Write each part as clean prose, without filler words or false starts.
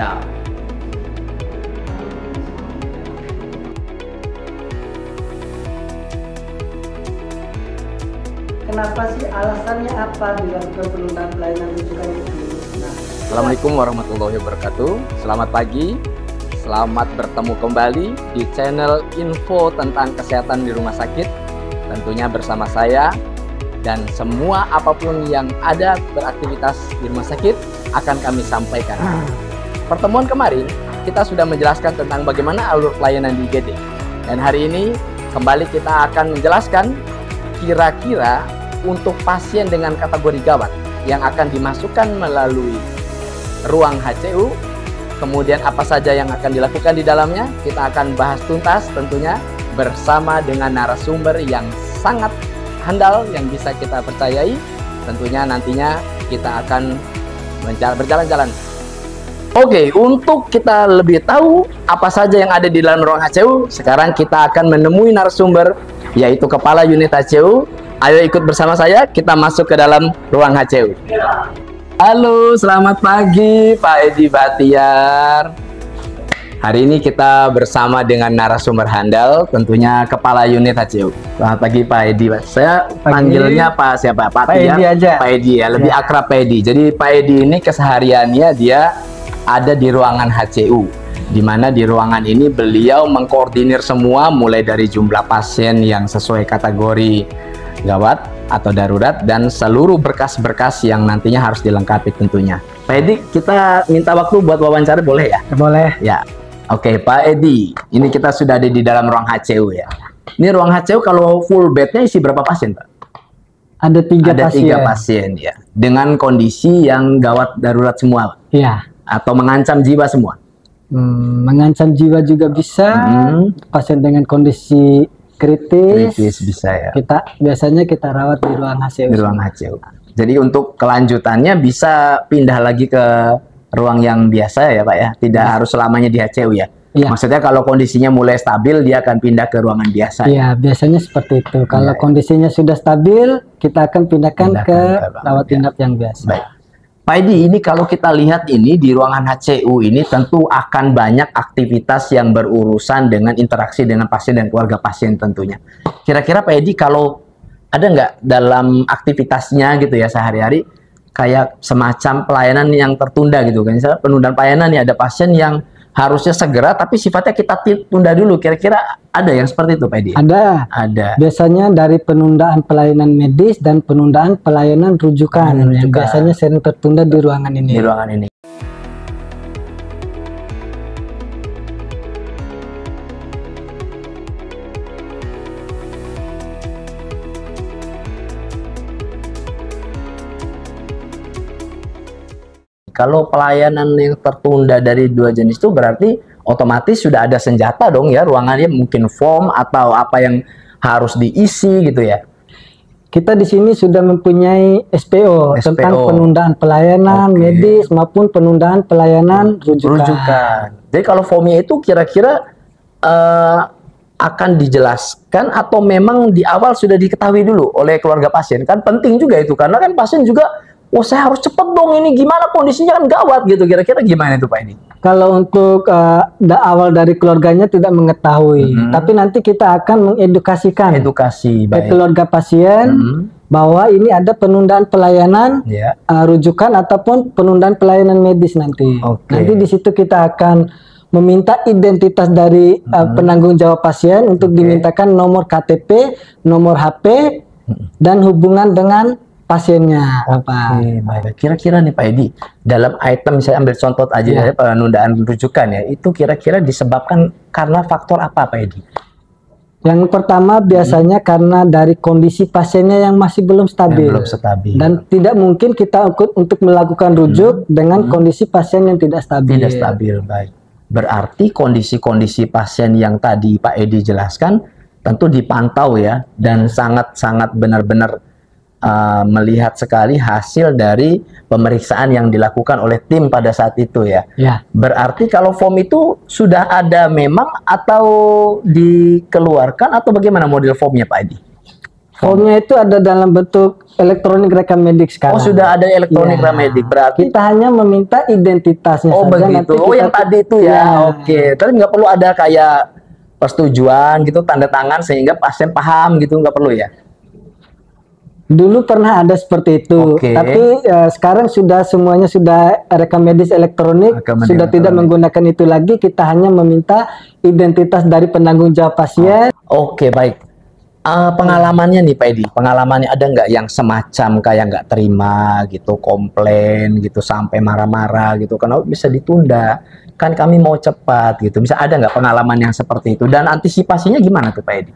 kita. Kenapa sih, alasannya apa dilakukan penundaan pelayanan rujukan ini? Assalamualaikum warahmatullahi wabarakatuh. Selamat pagi, selamat bertemu kembali di channel info tentang kesehatan di rumah sakit. Tentunya bersama saya dan semua apapun yang ada beraktivitas di rumah sakit akan kami sampaikan. Pertemuan kemarin kita sudah menjelaskan tentang bagaimana alur pelayanan di IGD. Dan hari ini kembali kita akan menjelaskan kira-kira untuk pasien dengan kategori gawat yang akan dimasukkan melalui ruang HCU, kemudian apa saja yang akan dilakukan di dalamnya, kita akan bahas tuntas tentunya bersama dengan narasumber yang sangat handal yang bisa kita percayai. Tentunya nantinya kita akan berjalan-jalan. Oke, untuk kita lebih tahu apa saja yang ada di dalam ruang HCU, sekarang kita akan menemui narasumber yaitu Kepala Unit HCU. Ayo ikut bersama saya, kita masuk ke dalam ruang HCU. Halo, selamat pagi Pak Edi Batiar. Hari ini kita bersama dengan narasumber handal, tentunya Kepala Unit HCU. Selamat pagi Pak Edi. Saya panggilnya Pak siapa? Pak Edi aja. Pak Edi ya, lebih akrab Pak Edi. Jadi Pak Edi ini kesehariannya dia ada di ruangan HCU, di mana di ruangan ini beliau mengkoordinir semua mulai dari jumlah pasien yang sesuai kategori gawat atau darurat dan seluruh berkas-berkas yang nantinya harus dilengkapi tentunya. Pak Edi, kita minta waktu buat wawancara boleh ya? Boleh. Ya. Oke, Pak Edi, ini kita sudah ada di dalam ruang HCU ya. Ini ruang HCU kalau full bednya isi berapa pasien, Pak? Ada tiga pasien ya. Dengan kondisi yang gawat darurat semua. Iya. Atau mengancam jiwa semua. Mengancam jiwa juga bisa. Pasien dengan kondisi kritis bisa ya. Biasanya kita rawat di ruang HCU. Di ruang HCU. Jadi untuk kelanjutannya bisa pindah lagi ke ruang yang biasa ya Pak ya. Tidak harus selamanya di HCU ya. Iya. Maksudnya kalau kondisinya mulai stabil dia akan pindah ke ruangan biasa. Iya, ya? Biasanya seperti itu. Kalau kondisinya sudah stabil, kita akan pindahkan ke rawat inap yang biasa. Baik. Pak Edi, ini kalau kita lihat ini di ruangan HCU ini tentu akan banyak aktivitas yang berurusan dengan interaksi dengan pasien dan keluarga pasien tentunya. Kira-kira Pak Edi kalau ada nggak dalam aktivitasnya gitu ya sehari-hari kayak semacam pelayanan yang tertunda gitu kan? Misalnya penundaan pelayanan nih, ada pasien yang harusnya segera tapi sifatnya kita tunda dulu. Kira-kira ada yang seperti itu Pak Edi? Ada. Biasanya dari penundaan pelayanan medis dan penundaan pelayanan rujukan. Yang biasanya sering tertunda di ruangan ini. Di ruangan ini. Kalau pelayanan yang tertunda dari dua jenis itu berarti otomatis sudah ada senjata dong ya, ruangannya mungkin form atau apa yang harus diisi gitu ya. Kita di sini sudah mempunyai SPO tentang penundaan pelayanan medis maupun penundaan pelayanan rujukan. Jadi kalau formnya itu kira-kira akan dijelaskan atau memang di awal sudah diketahui dulu oleh keluarga pasien? Kan penting juga itu karena kan pasien juga saya harus cepet dong, ini gimana kondisinya kan gawat gitu. Kira-kira gimana itu Pak ini? Kalau untuk awal dari keluarganya tidak mengetahui, tapi nanti kita akan mengedukasikan ke keluarga pasien bahwa ini ada penundaan pelayanan rujukan ataupun penundaan pelayanan medis nanti. Nanti di situ kita akan meminta identitas dari penanggung jawab pasien untuk dimintakan nomor KTP, nomor HP, dan hubungan dengan pasiennya. Baik. Kira-kira nih Pak Edi, dalam item saya ambil contoh aja dari penundaan rujukan ya, itu kira-kira disebabkan karena faktor apa Pak Edi? Yang pertama biasanya karena dari kondisi pasiennya yang masih belum stabil. Dan tidak mungkin kita untuk melakukan rujuk dengan kondisi pasien yang tidak stabil. Tidak stabil, baik. Berarti kondisi-kondisi pasien yang tadi Pak Edi jelaskan tentu dipantau ya, dan sangat-sangat benar-benar melihat sekali hasil dari pemeriksaan yang dilakukan oleh tim pada saat itu ya. Berarti kalau form itu sudah ada memang atau dikeluarkan atau bagaimana model formnya Pak Edi? Formnya itu ada dalam bentuk elektronik rekam medik sekarang. Oh, sudah ada elektronik rekam medik. Berarti kita hanya meminta identitasnya saja. Begitu. Nanti kita, yang tadi itu ya. Oke. Tapi nggak perlu ada kayak persetujuan gitu, tanda tangan sehingga pasien paham gitu, nggak perlu ya? Dulu pernah ada seperti itu, tapi sekarang sudah semuanya sudah rekam medis elektronik, sudah tidak menggunakan itu lagi. Kita hanya meminta identitas dari penanggung jawab pasien. Oke, baik. Pengalamannya nih Pak Edi, pengalamannya ada nggak yang semacam kayak nggak terima gitu, komplain gitu, sampai marah-marah gitu, kenapa bisa ditunda? Kan kami mau cepat gitu. Bisa ada nggak pengalaman yang seperti itu? Dan antisipasinya gimana tuh Pak Edi?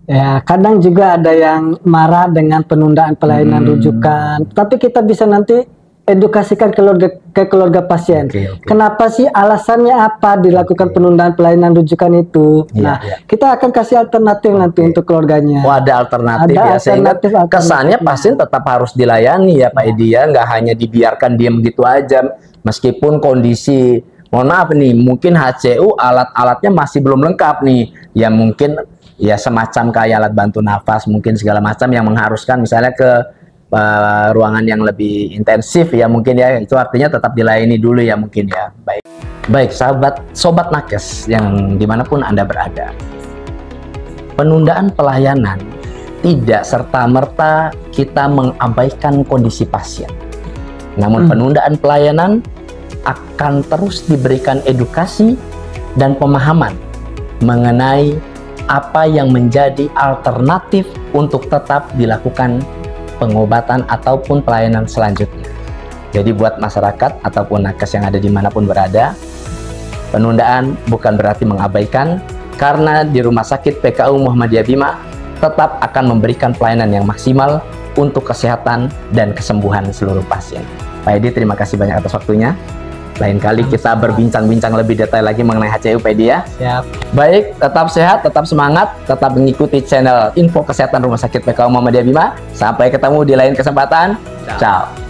Ya, kadang juga ada yang marah dengan penundaan pelayanan rujukan. Tapi kita bisa nanti edukasikan ke keluarga pasien. Kenapa sih, alasannya apa dilakukan penundaan pelayanan rujukan itu? Kita akan kasih alternatif nanti untuk keluarganya. Oh, ada alternatif ya, sehingga kesannya pasien tetap harus dilayani ya Pak Edi ya, nggak hanya dibiarkan diam gitu aja. Meskipun kondisi, mohon maaf nih, mungkin HCU alat-alatnya masih belum lengkap nih, ya mungkin ya semacam kayak alat bantu nafas, mungkin segala macam yang mengharuskan misalnya ke ruangan yang lebih intensif ya mungkin ya, itu artinya tetap dilayani dulu ya mungkin ya. Baik sobat nakes yang dimanapun Anda berada, penundaan pelayanan tidak serta-merta kita mengabaikan kondisi pasien, namun penundaan pelayanan akan terus diberikan edukasi dan pemahaman mengenai apa yang menjadi alternatif untuk tetap dilakukan pengobatan ataupun pelayanan selanjutnya. Jadi buat masyarakat ataupun nakes yang ada dimanapun berada, penundaan bukan berarti mengabaikan, karena di Rumah Sakit PKU Muhammadiyah Bima tetap akan memberikan pelayanan yang maksimal untuk kesehatan dan kesembuhan seluruh pasien. Pak Edi, terima kasih banyak atas waktunya. Lain kali kita berbincang-bincang lebih detail lagi mengenai HCU Pak Edi ya. Siap. Baik, tetap sehat, tetap semangat, tetap mengikuti channel Info Kesehatan Rumah Sakit PKU Muhammadiyah Bima. Sampai ketemu di lain kesempatan. Ciao.